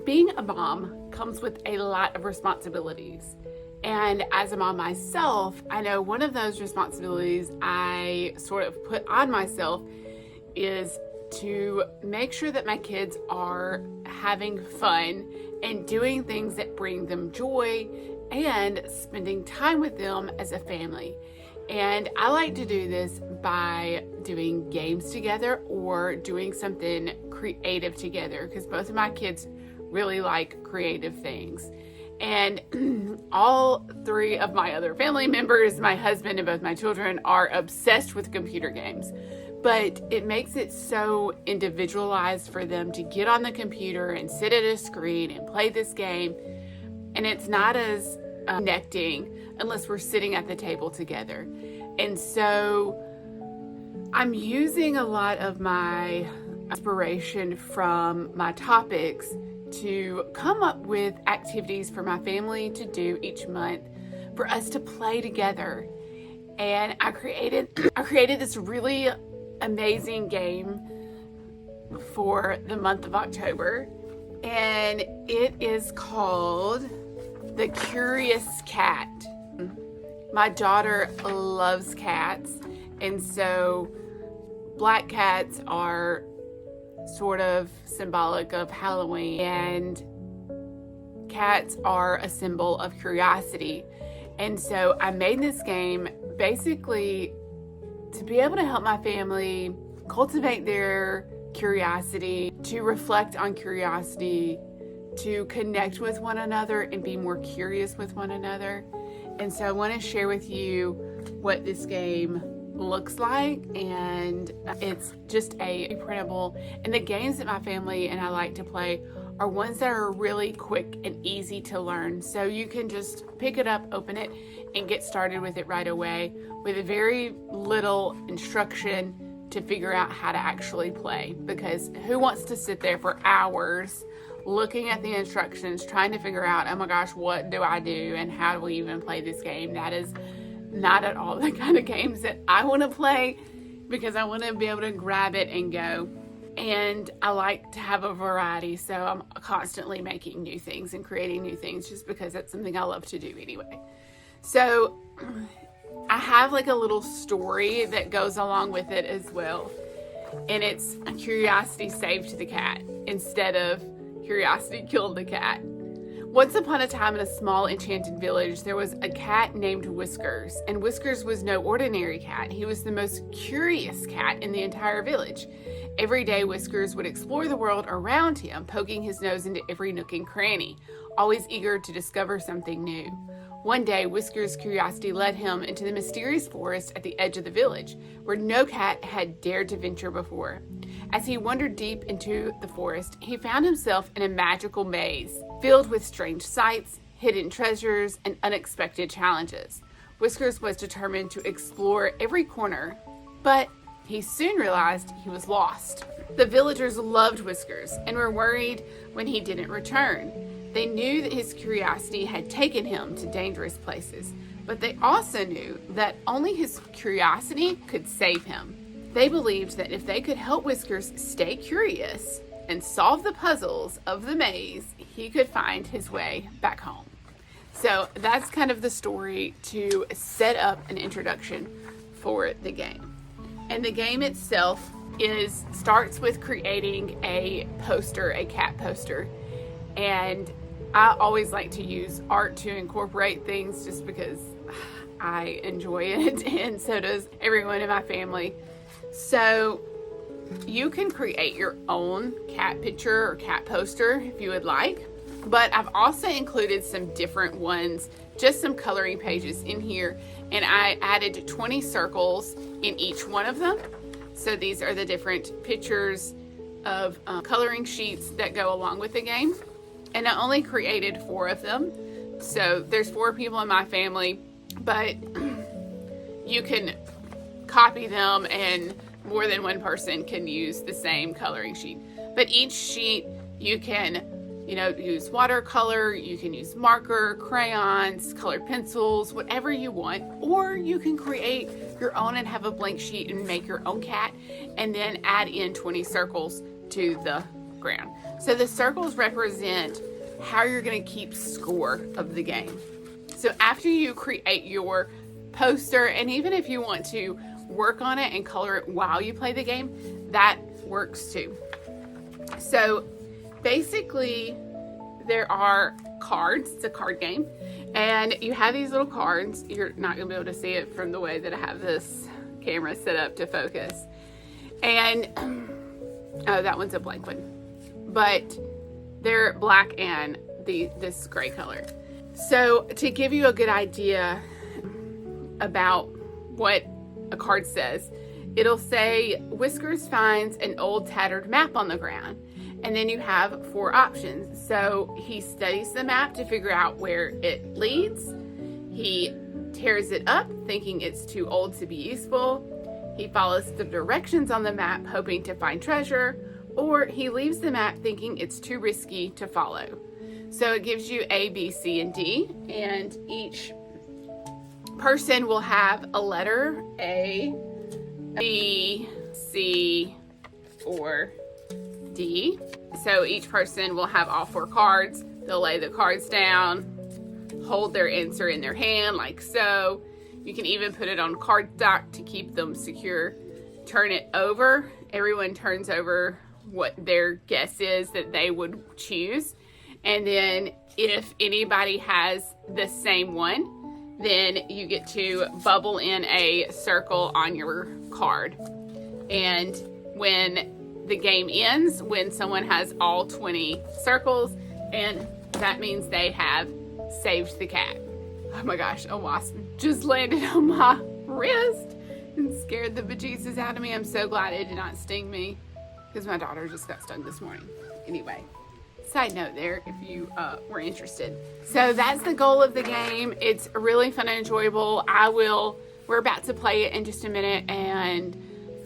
being a mom comes with a lot of responsibilities. And as a mom myself, I know one of those responsibilities I sort of put on myself is to make sure that my kids are having fun and doing things that bring them joy and spending time with them as a family. And I like to do this by doing games together or doing something creative together, because both of my kids really like creative things. And all three of my other family members, my husband and both my children, are obsessed with computer games. But it makes it so individualized for them to get on the computer and sit at a screen and play this game. And it's not as connecting unless we're sitting at the table together. And so I'm using a lot of my inspiration from my topics to come up with activities for my family to do each month for us to play together. And I created this really amazing game for the month of October, and it is called The Curious Cat. My daughter loves cats, and so black cats are sort of symbolic of Halloween, and cats are a symbol of curiosity. And so I made this game basically to be able to help my family cultivate their curiosity, to reflect on curiosity, to connect with one another and be more curious with one another. And so I want to share with you what this game looks like, and it's just a printable. And the games that my family and I like to play are ones that are really quick and easy to learn. So you can just pick it up, open it, and get started with it right away with a very little instruction to figure out how to actually play. Because who wants to sit there for hours looking at the instructions, trying to figure out, oh my gosh, what do I do and how do we even play this game? That is not at all the kind of games that I want to play, because I want to be able to grab it and go. And I like to have a variety, so I'm constantly making new things and creating new things just because that's something I love to do anyway. So I have like a little story that goes along with it as well, and it's curiosity saved the cat instead of curiosity killed the cat. Once upon a time in a small enchanted village, there was a cat named Whiskers, and Whiskers was no ordinary cat. He was the most curious cat in the entire village. Every day, Whiskers would explore the world around him, poking his nose into every nook and cranny, always eager to discover something new. One day, Whiskers' curiosity led him into the mysterious forest at the edge of the village, where no cat had dared to venture before. As he wandered deep into the forest, he found himself in a magical maze, filled with strange sights, hidden treasures, and unexpected challenges. Whiskers was determined to explore every corner, but he soon realized he was lost. The villagers loved Whiskers and were worried when he didn't return. They knew that his curiosity had taken him to dangerous places, but they also knew that only his curiosity could save him. They believed that if they could help Whiskers stay curious and solve the puzzles of the maze, he could find his way back home. So that's kind of the story to set up an introduction for the game. And the game itself starts with creating a poster, a cat poster. And I always like to use art to incorporate things just because I enjoy it, and so does everyone in my family. So you can create your own cat picture or cat poster if you would like, but I've also included some different ones, just some coloring pages in here, and I added 20 circles in each one of them. So these are the different pictures of coloring sheets that go along with the game. And I only created 4 of them. So there's 4 people in my family, but you can copy them and more than one person can use the same coloring sheet. But each sheet you can, use watercolor, you can use marker, crayons, colored pencils, whatever you want, or you can create your own and have a blank sheet and make your own cat and then add in 20 circles to the background. So the circles represent how you're going to keep score of the game. So after you create your poster, and even if you want to work on it and color it while you play the game, that works too. So basically, there are cards. It's a card game. And you have these little cards. You're not going to be able to see it from the way that I have this camera set up to focus. And, oh, that one's a blank one. But they're black and this gray color. So to give you a good idea about what a card says, it'll say Whiskers finds an old tattered map on the ground. And then you have 4 options. So he studies the map to figure out where it leads. He tears it up, thinking it's too old to be useful. He follows the directions on the map, hoping to find treasure. Or he leaves the map thinking it's too risky to follow. So it gives you A, B, C, and D. And each person will have a letter A, B, C, or D. So each person will have all 4 cards. They'll lay the cards down, hold their answer in their hand like so. You can even put it on cardstock to keep them secure. Turn it over. Everyone turns over what their guess is that they would choose. And then if anybody has the same one, then you get to bubble in a circle on your card. And when the game ends, when someone has all 20 circles, and that means they have saved the cat. Oh my gosh, a wasp just landed on my wrist and scared the bejesus out of me. I'm so glad it did not sting me because my daughter just got stung this morning. Anyway, side note there if you were interested. So that's the goal of the game. It's really fun and enjoyable. We're about to play it in just a minute, and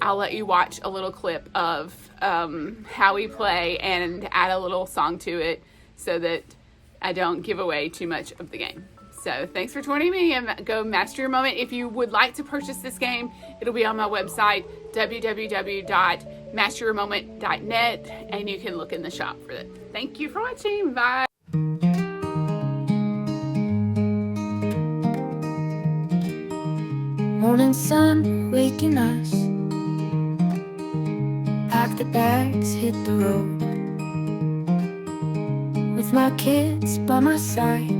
I'll let you watch a little clip of how we play and add a little song to it so that I don't give away too much of the game. So thanks for joining me, and go master your moment. If you would like to purchase this game, it'll be on my website, www.masteryourmoment.net, and you can look in the shop for it. Thank you for watching. Bye. Morning sun waking us, pack the bags, hit the road. With my kids by my side,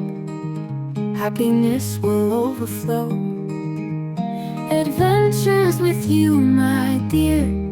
happiness will overflow. Adventures with you, my dear.